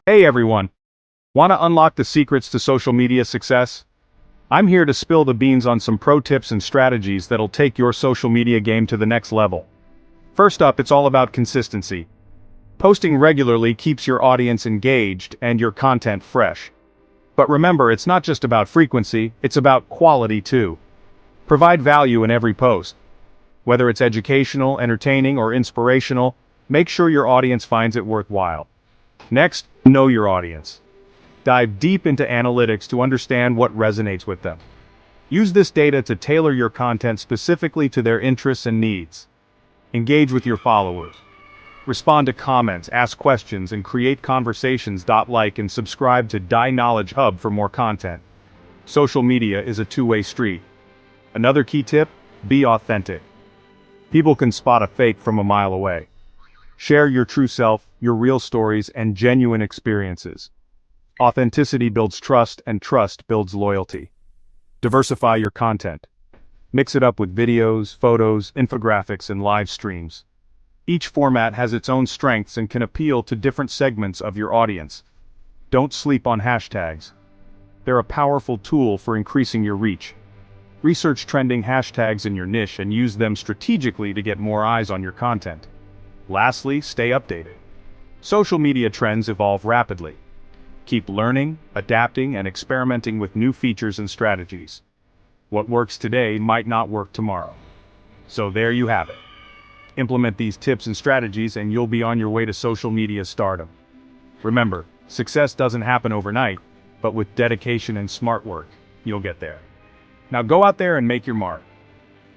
Hey everyone! Want to unlock the secrets to social media success? I'm here to spill the beans on some pro tips and strategies that'll take your social media game to the next level. First up, it's all about consistency. Posting regularly keeps your audience engaged and your content fresh. But remember, it's not just about frequency, it's about quality too. Provide value in every post. Whether it's educational, entertaining, or inspirational, make sure your audience finds it worthwhile. Next, know your audience. Dive deep into analytics to understand what resonates with them. Use this data to tailor your content specifically to their interests and needs. Engage with your followers. Respond to comments, ask questions, and create conversations. Like and subscribe to Die Knowledge Hub for more content. Social media is a two-way street. Another key tip, be authentic. People can spot a fake from a mile away. Share your true self, your real stories, and genuine experiences. Authenticity builds trust, and trust builds loyalty. Diversify your content. Mix it up with videos, photos, infographics, and live streams. Each format has its own strengths and can appeal to different segments of your audience. Don't sleep on hashtags. They're a powerful tool for increasing your reach. Research trending hashtags in your niche and use them strategically to get more eyes on your content. Lastly, stay updated. Social media trends evolve rapidly. Keep learning, adapting, and experimenting with new features and strategies. What works today might not work tomorrow. So there you have it. Implement these tips and strategies and you'll be on your way to social media stardom. Remember, success doesn't happen overnight, but with dedication and smart work, you'll get there. Now go out there and make your mark.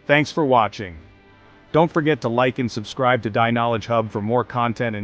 Thanks for watching. Don't forget to like and subscribe to Die Knowledge Hub for more content and